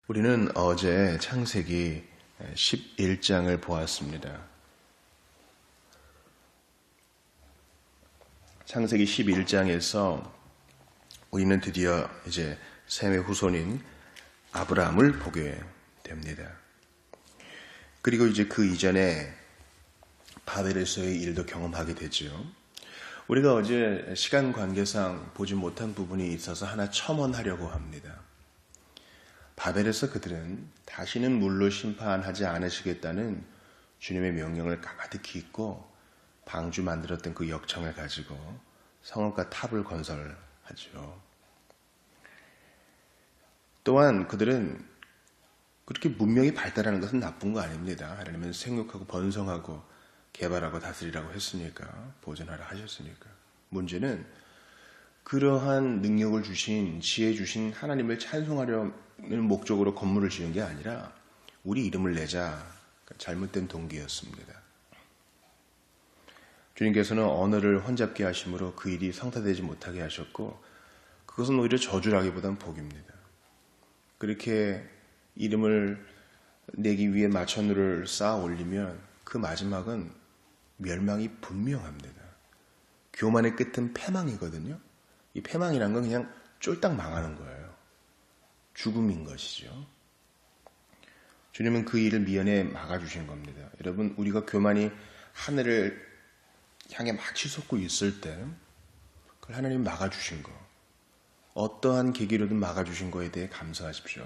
우리는 어제 창세기 11장을 보았습니다. 창세기 11장에서 우리는 드디어 이제 셈의 후손인 아브라함을 보게 됩니다. 그리고 이제 그 이전에 바벨에서의 일도 경험하게 되죠. 우리가 어제 시간 관계상 보지 못한 부분이 있어서 하나 첨언하려고 합니다. 바벨에서 그들은 다시는 물로 심판하지 않으시겠다는 주님의 명령을 가득히 잊고 방주 만들었던 그 역청을 가지고 성읍과 탑을 건설하죠. 또한 그들은 그렇게 문명이 발달하는 것은 나쁜 거 아닙니다. 하나님은 생육하고 번성하고 개발하고 다스리라고 했으니까, 보존하라 하셨으니까. 문제는 그러한 능력을 주신, 지혜 주신 하나님을 찬송하려는 목적으로 건물을 지은 게 아니라 우리 이름을 내자, 잘못된 동기였습니다. 주님께서는 언어를 혼잡게 하심으로 그 일이 성사되지 못하게 하셨고, 그것은 오히려 저주라기보단 복입니다. 그렇게 이름을 내기 위해 마천루를 쌓아 올리면 그 마지막은 멸망이 분명합니다. 교만의 끝은 패망이거든요. 이 패망이란 건 그냥 쫄딱 망하는 거예요. 죽음인 것이죠. 주님은 그 일을 미연에 막아주신 겁니다. 여러분, 우리가 교만이 하늘을 향해 막 치솟고 있을 때 그걸 하나님이 막아주신 거, 어떠한 계기로든 막아주신 거에 대해 감사하십시오.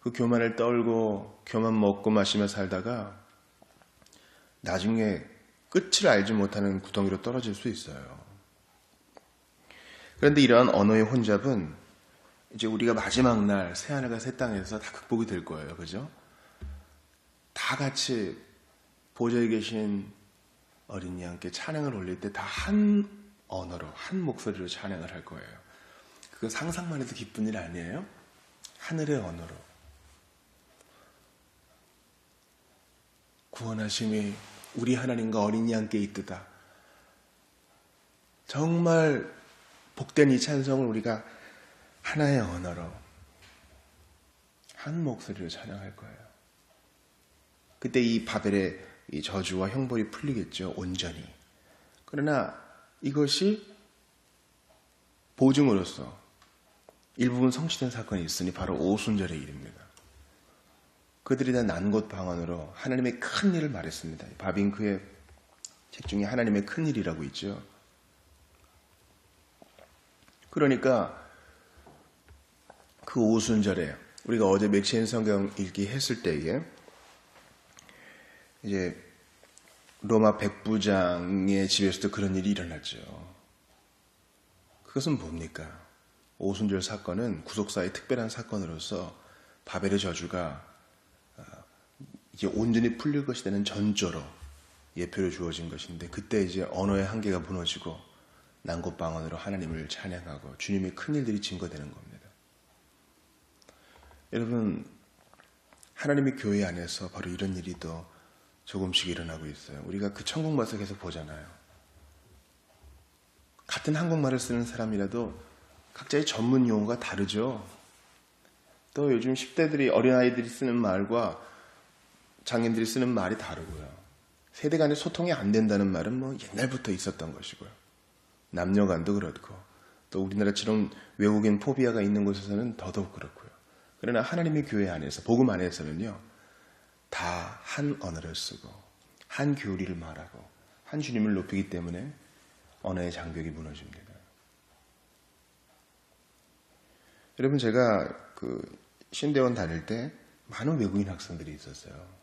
그 교만을 떨고 교만 먹고 마시며 살다가 나중에 끝을 알지 못하는 구덩이로 떨어질 수 있어요. 그런데 이러한 언어의 혼잡은 이제 우리가 마지막 날 새하늘과 새 땅에서 다 극복이 될 거예요. 그죠? 다 같이 보좌에 계신 어린 양께 찬양을 올릴 때 다 한 언어로, 한 목소리로 찬양을 할 거예요. 그건 상상만 해도 기쁜 일 아니에요? 하늘의 언어로. 구원하심이 우리 하나님과 어린 양께 있도다. 정말 복된 이 찬송을 우리가 하나의 언어로, 한 목소리로 찬양할 거예요. 그때 이 바벨의 이 저주와 형벌이 풀리겠죠, 온전히. 그러나 이것이 보증으로서 일부분 성취된 사건이 있으니 바로 오순절의 일입니다. 그들이 다 난 곳 방언으로 하나님의 큰 일을 말했습니다. 바빙크의 책 중에 하나님의 큰 일이라고 있죠. 그러니까 그 오순절에 우리가 어제 맥시인 성경 읽기 했을 때에 이제 로마 백부장의 집에서도 그런 일이 일어났죠. 그것은 뭡니까? 오순절 사건은 구속사의 특별한 사건으로서 바벨의 저주가 이제 온전히 풀릴 것이라는 전조로 예표로 주어진 것인데, 그때 이제 언어의 한계가 무너지고 난곳방언으로 하나님을 찬양하고 주님의 큰 일들이 증거되는 겁니다. 여러분, 하나님의 교회 안에서 바로 이런 일이 또 조금씩 일어나고 있어요. 우리가 그 천국말씀 계속 보잖아요. 같은 한국말을 쓰는 사람이라도 각자의 전문 용어가 다르죠. 또 요즘 10대들이, 어린아이들이 쓰는 말과 장인들이 쓰는 말이 다르고요. 세대 간의 소통이 안 된다는 말은 뭐 옛날부터 있었던 것이고요. 남녀 간도 그렇고, 또 우리나라처럼 외국인 포비아가 있는 곳에서는 더더욱 그렇고요. 그러나 하나님의 교회 안에서, 복음 안에서는요, 다 한 언어를 쓰고 한 교리를 말하고 한 주님을 높이기 때문에 언어의 장벽이 무너집니다. 여러분, 제가 그 신대원 다닐 때 많은 외국인 학생들이 있었어요.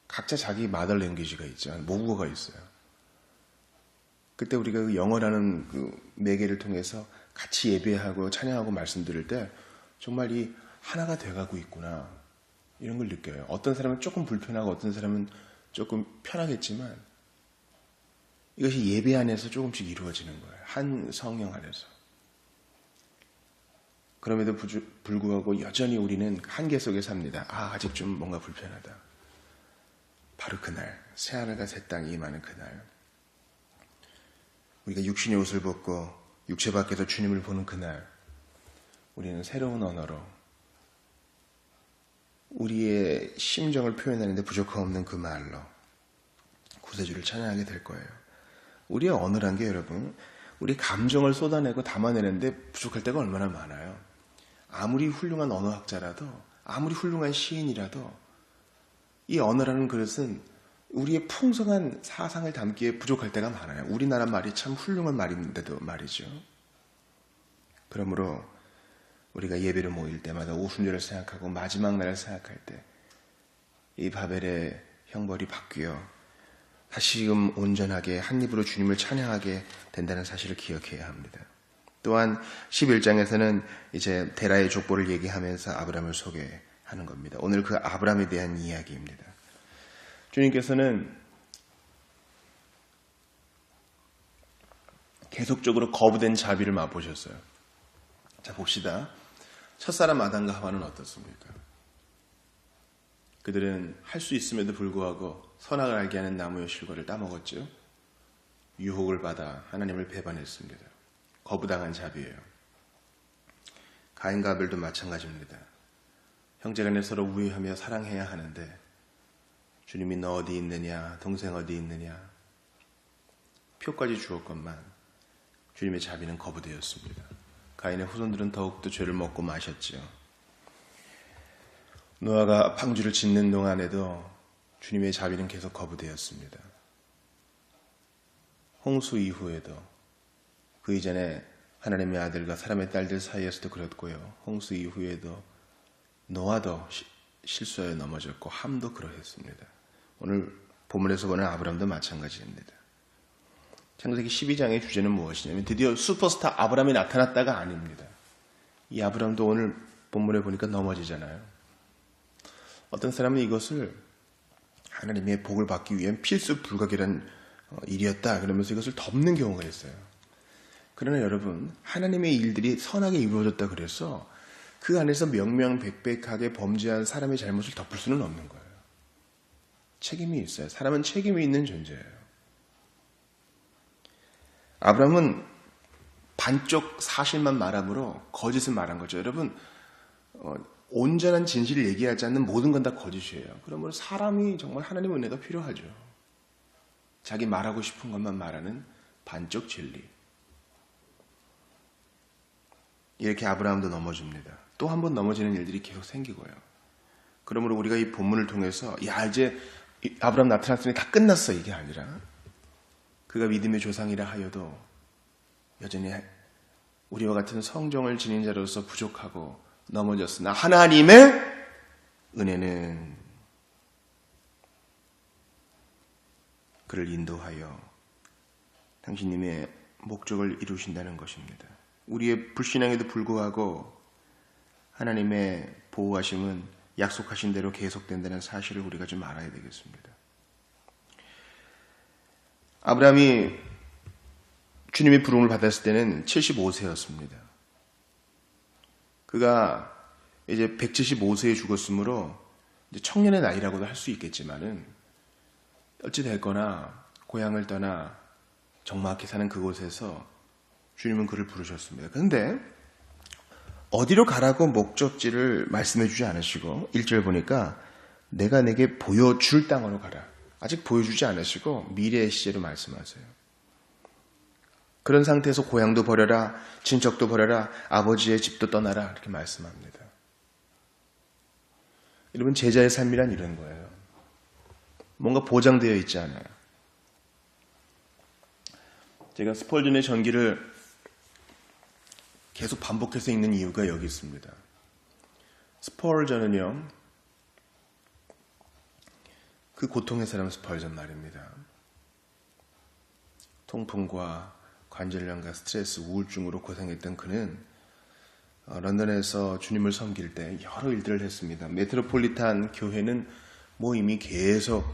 각자 자기 마더 랭귀지가 있죠. 모국어가 있어요. 그때 우리가 그 영어라는 그 매개를 통해서 같이 예배하고 찬양하고 말씀 드릴 때 정말 이 하나가 돼가고 있구나, 이런 걸 느껴요. 어떤 사람은 조금 불편하고 어떤 사람은 조금 편하겠지만 이것이 예배 안에서 조금씩 이루어지는 거예요. 한 성령 안에서. 그럼에도 불구하고 여전히 우리는 한계 속에 삽니다. 아직 좀 뭔가 불편하다. 바로 그날, 새하늘과 새 땅이 임하는 그날, 우리가 육신의 옷을 벗고 육체 밖에서 주님을 보는 그날, 우리는 새로운 언어로 우리의 심정을 표현하는데 부족함 없는 그 말로 구세주를 찬양하게 될 거예요. 우리의 언어란 게 여러분, 우리 감정을 쏟아내고 담아내는데 부족할 때가 얼마나 많아요. 아무리 훌륭한 언어학자라도, 아무리 훌륭한 시인이라도 이 언어라는 그릇은 우리의 풍성한 사상을 담기에 부족할 때가 많아요. 우리나라 말이 참 훌륭한 말인데도 말이죠. 그러므로 우리가 예배를 모일 때마다 오순절을 생각하고 마지막 날을 생각할 때 이 바벨의 형벌이 바뀌어 다시금 온전하게 한 입으로 주님을 찬양하게 된다는 사실을 기억해야 합니다. 또한 11장에서는 이제 데라의 족보를 얘기하면서 아브라함을 소개하는 겁니다. 오늘 그 아브라함에 대한 이야기입니다. 주님께서는 계속적으로 거부된 자비를 맛보셨어요. 자, 봅시다. 첫사람 아담과 하와는 어떻습니까? 그들은 할 수 있음에도 불구하고 선악을 알게 하는 나무의 실과를 따먹었죠. 유혹을 받아 하나님을 배반했습니다. 거부당한 자비예요. 가인과 아벨도 마찬가지입니다. 형제간에 서로 우애하며 사랑해야 하는데 주님이 너 어디 있느냐, 동생 어디 있느냐 표까지 주었건만 주님의 자비는 거부되었습니다. 가인의 후손들은 더욱더 죄를 먹고 마셨지요. 노아가 방주를 짓는 동안에도 주님의 자비는 계속 거부되었습니다. 홍수 이후에도 그 이전에 하나님의 아들과 사람의 딸들 사이에서도 그랬고요. 홍수 이후에도 노아도 실수하여 넘어졌고 함도 그러했습니다. 오늘 본문에서 보는 아브람도 마찬가지입니다. 창세기 12장의 주제는 무엇이냐면 드디어 슈퍼스타 아브람이 나타났다가 아닙니다. 이 아브람도 오늘 본문에 보니까 넘어지잖아요. 어떤 사람은 이것을 하나님의 복을 받기 위한 필수 불가결한 일이었다 그러면서 이것을 덮는 경우가 있어요. 그러나 여러분, 하나님의 일들이 선하게 이루어졌다 그래서 그 안에서 명명백백하게 범죄한 사람의 잘못을 덮을 수는 없는 거예요. 책임이 있어요. 사람은 책임이 있는 존재예요. 아브라함은 반쪽 사실만 말함으로 거짓을 말한 거죠. 여러분, 온전한 진실을 얘기하지 않는 모든 건 다 거짓이에요. 그러므로 사람이 정말 하나님의 은혜가 필요하죠. 자기 말하고 싶은 것만 말하는 반쪽 진리. 이렇게 아브라함도 넘어집니다. 또 한 번 넘어지는 일들이 계속 생기고요. 그러므로 우리가 이 본문을 통해서 야 이제 아브라함 나타났으니 다 끝났어 이게 아니라 그가 믿음의 조상이라 하여도 여전히 우리와 같은 성정을 지닌 자로서 부족하고 넘어졌으나 하나님의 은혜는 그를 인도하여 당신님의 목적을 이루신다는 것입니다. 우리의 불신앙에도 불구하고 하나님의 보호하심은 약속하신 대로 계속된다는 사실을 우리가 좀 알아야 되겠습니다. 아브라함이 주님의 부름을 받았을 때는 75세였습니다. 그가 이제 175세에 죽었으므로 이제 청년의 나이라고도 할 수 있겠지만은 어찌 됐거나 고향을 떠나 적막히 사는 그곳에서 주님은 그를 부르셨습니다. 그런데 어디로 가라고 목적지를 말씀해 주지 않으시고 1절 보니까 내가 내게 보여줄 땅으로 가라. 아직 보여주지 않으시고 미래의 시제로 말씀하세요. 그런 상태에서 고향도 버려라, 친척도 버려라, 아버지의 집도 떠나라 이렇게 말씀합니다. 여러분 제자의 삶이란 이런 거예요. 뭔가 보장되어 있지 않아요. 제가 스펄전의 전기를 계속 반복해서 읽는 이유가 여기 있습니다. 스펄전은요, 그 고통의 사람 스펄전 말입니다. 통풍과 관절염과 스트레스, 우울증으로 고생했던 그는 런던에서 주님을 섬길 때 여러 일들을 했습니다. 메트로폴리탄 교회는 뭐 이미 계속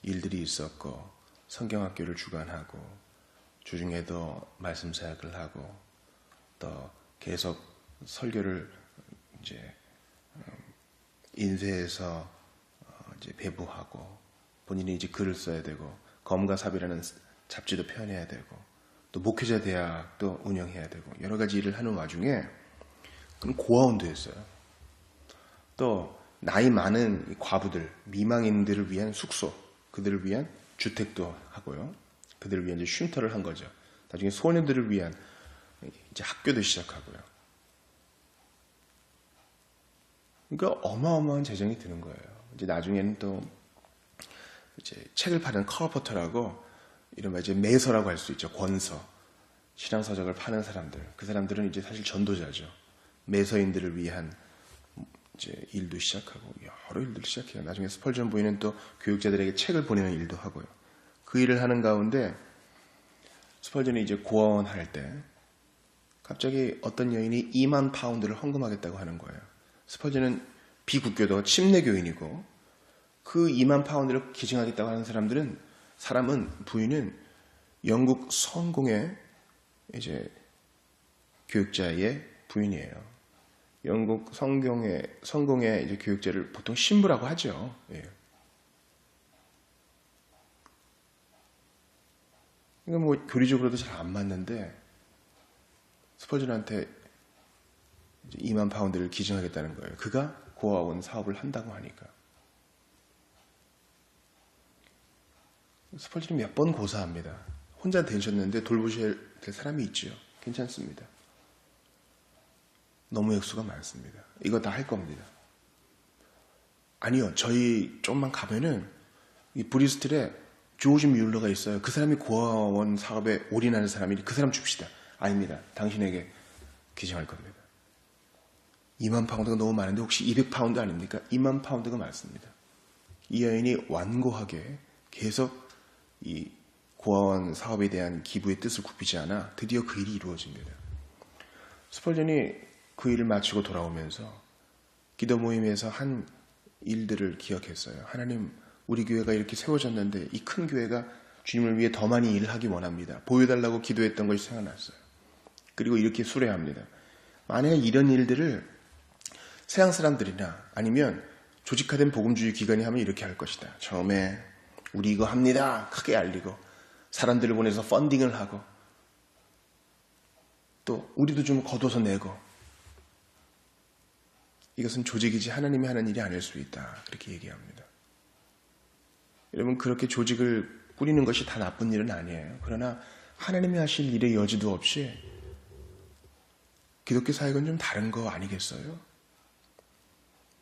일들이 있었고 성경학교를 주관하고 주중에도 말씀 사역을 하고 또 계속 설교를 이제 인쇄해서 이제 배부하고 본인이 이제 글을 써야 되고 검과 삽이라는 잡지도 펴내야 되고 또 목회자 대학도 운영해야 되고 여러 가지 일을 하는 와중에 그럼 고아원도 했어요. 또 나이 많은 과부들, 미망인들을 위한 숙소, 그들을 위한 주택도 하고요. 그들을 위한 이제 쉼터를 한 거죠. 나중에 소년들을 위한 이제 학교도 시작하고요. 그러니까 어마어마한 재정이 드는 거예요. 이제 나중에는 또 이제 책을 파는 컬버터라고 이른바 이제 매서라고 할 수 있죠. 권서, 신앙서적을 파는 사람들. 그 사람들은 이제 사실 전도자죠. 매서인들을 위한 이제 일도 시작하고 여러 일들을 시작해요. 나중에 스펄전 부인은 또 교육자들에게 책을 보내는 일도 하고요. 그 일을 하는 가운데 스펄전이 이제 고아원 할 때 갑자기 어떤 여인이 2만 파운드를 헌금하겠다고 하는 거예요. 스펄전은 비국교도 침례교인이고 그 2만 파운드를 기증하겠다고 하는 부인은 영국 성공의 이제 교육자의 부인이에요. 영국 성공의 이제 교육자를 보통 신부라고 하죠. 예. 이건 뭐 교리적으로도 잘 안 맞는데 스펄전한테 2만 파운드를 기증하겠다는 거예요. 그가 고아원 사업을 한다고 하니까. 스펄전이 몇 번 고사합니다. 혼자 되셨는데 돌보셔야 될 사람이 있지요. 괜찮습니다. 너무 액수가 많습니다. 이거 다 할 겁니다. 아니요. 저희 좀만 가면은 이 브리스틀에 조지 뮬러가 있어요. 그 사람이 고아원 사업에 올인하는 사람이 그 사람 줍시다. 아닙니다. 당신에게 기증할 겁니다. 2만 파운드가 너무 많은데 혹시 200파운드 아닙니까? 2만 파운드가 많습니다. 이 여인이 완고하게 계속 이 고아원 사업에 대한 기부의 뜻을 굽히지 않아 드디어 그 일이 이루어집니다. 스펄전이 그 일을 마치고 돌아오면서 기도 모임에서 한 일들을 기억했어요. 하나님, 우리 교회가 이렇게 세워졌는데 이 큰 교회가 주님을 위해 더 많이 일을 하기 원합니다. 보여달라고 기도했던 것이 생각났어요. 그리고 이렇게 수레합니다. 만약에 이런 일들을 서양 사람들이나 아니면 조직화된 복음주의 기관이 하면 이렇게 할 것이다. 처음에 우리 이거 합니다. 크게 알리고 사람들을 보내서 펀딩을 하고 또 우리도 좀 걷어서 내고 이것은 조직이지 하나님이 하는 일이 아닐 수 있다. 그렇게 얘기합니다. 여러분 그렇게 조직을 꾸리는 것이 다 나쁜 일은 아니에요. 그러나 하나님이 하실 일의 여지도 없이 기독교 사역은 좀 다른 거 아니겠어요?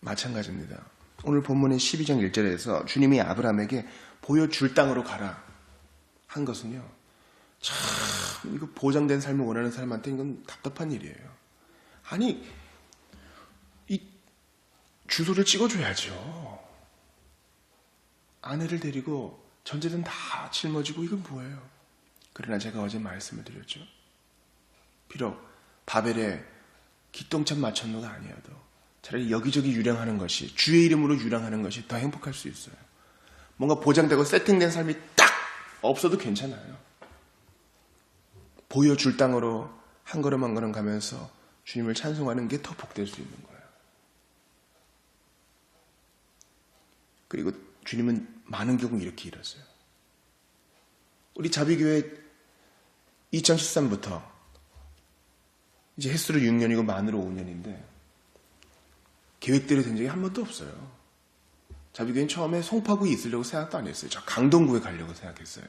마찬가지입니다. 오늘 본문의 12장 1절에서 주님이 아브라함에게 보여줄 땅으로 가라 한 것은요. 참 이거 보장된 삶을 원하는 사람한테 이건 답답한 일이에요. 아니 이 주소를 찍어줘야죠. 아내를 데리고 전제든 다 짊어지고 이건 뭐예요? 그러나 제가 어제 말씀을 드렸죠. 비록 바벨에 기똥찬 마천루가 아니어도 차라리 여기저기 유량하는 것이 주의 이름으로 유량하는 것이 더 행복할 수 있어요. 뭔가 보장되고 세팅된 삶이 딱 없어도 괜찮아요. 보여줄 땅으로 한 걸음 한 걸음 가면서 주님을 찬송하는 게 더 복될 수 있는 거예요. 그리고 주님은 많은 경우 이렇게 이뤘어요. 우리 자비교회 2013부터 이제 횟수로 6년이고 만으로 5년인데 계획대로 된 적이 한 번도 없어요. 자비교회는 처음에 송파구에 있으려고 생각도 안 했어요. 저 강동구에 가려고 생각했어요.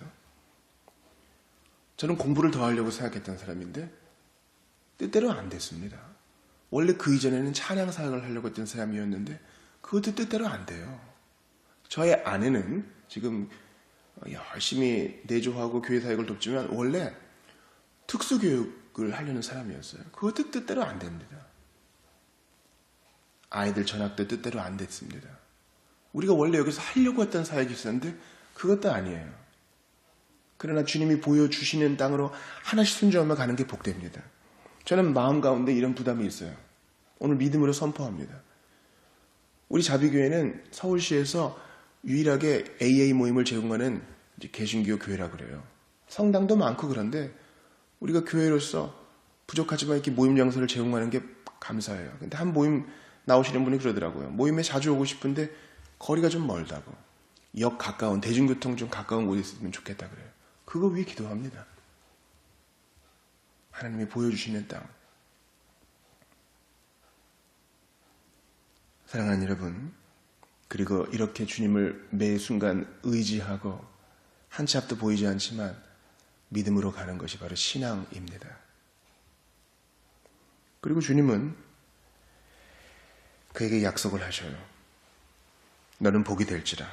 저는 공부를 더 하려고 생각했던 사람인데 뜻대로 안 됐습니다. 원래 그 이전에는 찬양 사역을 하려고 했던 사람이었는데 그것도 뜻대로 안 돼요. 저의 아내는 지금 열심히 내조하고 교회 사역을 돕지만 원래 특수교육을 하려는 사람이었어요. 그것도 뜻대로 안 됩니다. 아이들 전학도 뜻대로 안 됐습니다. 우리가 원래 여기서 하려고 했던 사역이 있었는데 그것도 아니에요. 그러나 주님이 보여주시는 땅으로 하나씩 순종하며 가는 게 복됩니다. 저는 마음 가운데 이런 부담이 있어요. 오늘 믿음으로 선포합니다. 우리 자비교회는 서울시에서 유일하게 AA 모임을 제공하는 이제 개신교 교회라고 그래요. 성당도 많고 그런데 우리가 교회로서 부족하지만 이렇게 모임 장소를 제공하는 게 감사해요. 근데 한 모임 나오시는 분이 그러더라고요. 모임에 자주 오고 싶은데 거리가 좀 멀다고. 역 가까운, 대중교통 좀 가까운 곳에 있으면 좋겠다 그래요. 그거 위해 기도합니다. 하나님이 보여주시는 땅. 사랑하는 여러분, 그리고 이렇게 주님을 매 순간 의지하고 한 치 앞도 보이지 않지만 믿음으로 가는 것이 바로 신앙입니다. 그리고 주님은 그에게 약속을 하셔요. 너는 복이 될지라.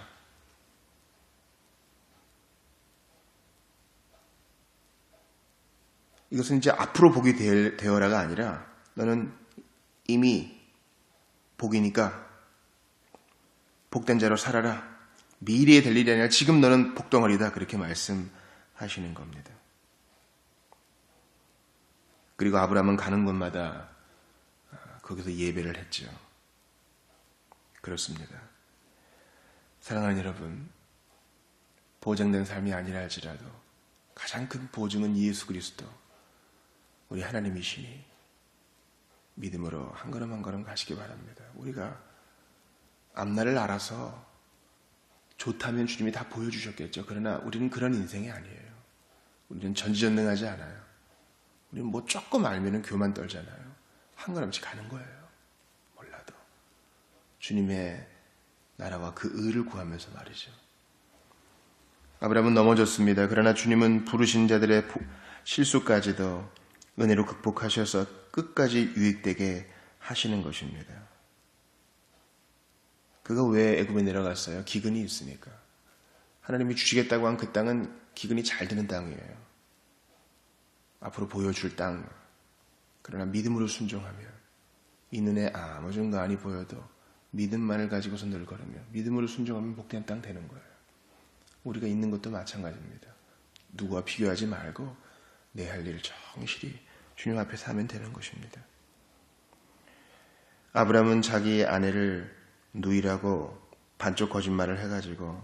이것은 이제 앞으로 복이 되어라가 아니라 너는 이미 복이니까 복된 자로 살아라. 미래에 될 일이 아니라 지금 너는 복덩어리다. 그렇게 말씀하시는 겁니다. 그리고 아브라함은 가는 곳마다 거기서 예배를 했죠. 그렇습니다. 사랑하는 여러분, 보장된 삶이 아니라 할지라도 가장 큰 보증은 예수 그리스도, 우리 하나님이시니 믿음으로 한 걸음 한 걸음 가시기 바랍니다. 우리가 앞날을 알아서 좋다면 주님이 다 보여주셨겠죠. 그러나 우리는 그런 인생이 아니에요. 우리는 전지전능하지 않아요. 우리는 뭐 조금 알면은 교만 떨잖아요. 한 걸음씩 가는 거예요. 몰라도 주님의 나라와 그 의를 구하면서 말이죠. 아브라함은 넘어졌습니다. 그러나 주님은 부르신 자들의 실수까지도 은혜로 극복하셔서 끝까지 유익되게 하시는 것입니다. 그가 왜 애굽에 내려갔어요? 기근이 있으니까. 하나님이 주시겠다고 한 그 땅은 기근이 잘 드는 땅이에요. 앞으로 보여줄 땅. 그러나 믿음으로 순종하면 이 눈에 아무 증거 아니 보여도 믿음만을 가지고서 늘 걸으며 믿음으로 순종하면 복된 땅 되는 거예요. 우리가 있는 것도 마찬가지입니다. 누구와 비교하지 말고 내 할 일을 정실히 주님 앞에서 하면 되는 것입니다. 아브라함은 자기 아내를 누이라고 반쪽 거짓말을 해가지고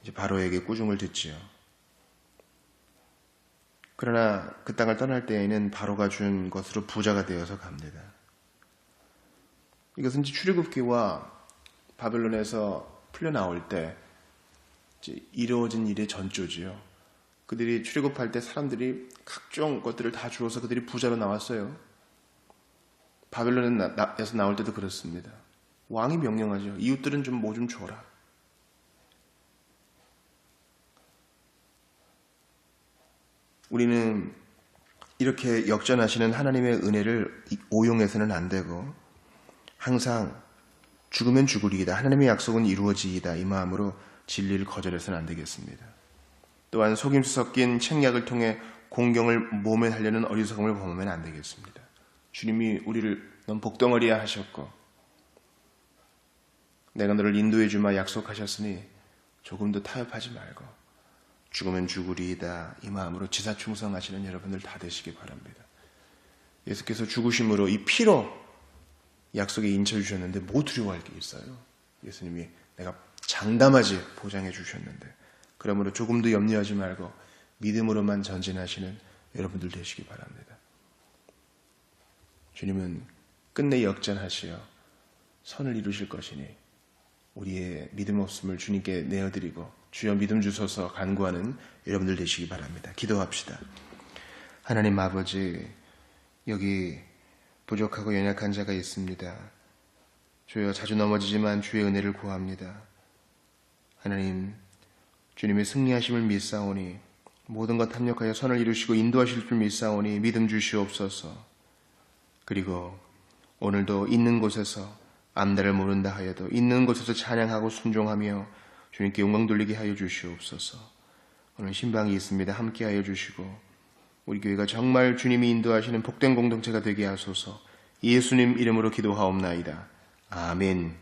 이제 바로에게 꾸중을 듣지요. 그러나 그 땅을 떠날 때에는 바로가 준 것으로 부자가 되어서 갑니다. 이것은 이제 출애굽기와 바벨론에서 풀려나올 때 이제 이루어진 일의 전조지요. 그들이 출애굽할 때 사람들이 각종 것들을 다 주어서 그들이 부자로 나왔어요. 바벨론에서 나올 때도 그렇습니다. 왕이 명령하죠. 이웃들은 좀 뭐 좀 줘라. 우리는 이렇게 역전하시는 하나님의 은혜를 오용해서는 안 되고 항상 죽으면 죽으리이다. 하나님의 약속은 이루어지이다. 이 마음으로 진리를 거절해서는 안 되겠습니다. 또한 속임수 섞인 책략을 통해 공경을 모면하려는 어리석음을 범하면 안 되겠습니다. 주님이 우리를 넌 복덩어리야 하셨고 내가 너를 인도해 주마 약속하셨으니 조금도 타협하지 말고 죽으면 죽으리이다. 이 마음으로 지사충성하시는 여러분들 다 되시기 바랍니다. 예수께서 죽으심으로 이 피로 약속에 인쳐 주셨는데 뭐 두려워할 게 있어요? 예수님이 내가 장담하지 보장해 주셨는데 그러므로 조금도 염려하지 말고 믿음으로만 전진하시는 여러분들 되시기 바랍니다. 주님은 끝내 역전하시어 선을 이루실 것이니 우리의 믿음 없음을 주님께 내어드리고 주여 믿음 주소서 간구하는 여러분들 되시기 바랍니다. 기도합시다. 하나님 아버지, 여기 부족하고 연약한 자가 있습니다. 주여 자주 넘어지지만 주의 은혜를 구합니다. 하나님, 주님의 승리하심을 믿사오니 모든 것 합력하여 선을 이루시고 인도하실 줄 믿사오니 믿음 주시옵소서. 그리고 오늘도 있는 곳에서 앞날을 모른다 하여도 있는 곳에서 찬양하고 순종하며 주님께 영광 돌리게 하여 주시옵소서. 오늘 신방이 있습니다. 함께 하여 주시고 우리 교회가 정말 주님이 인도하시는 복된 공동체가 되게 하소서. 예수님 이름으로 기도하옵나이다. 아멘.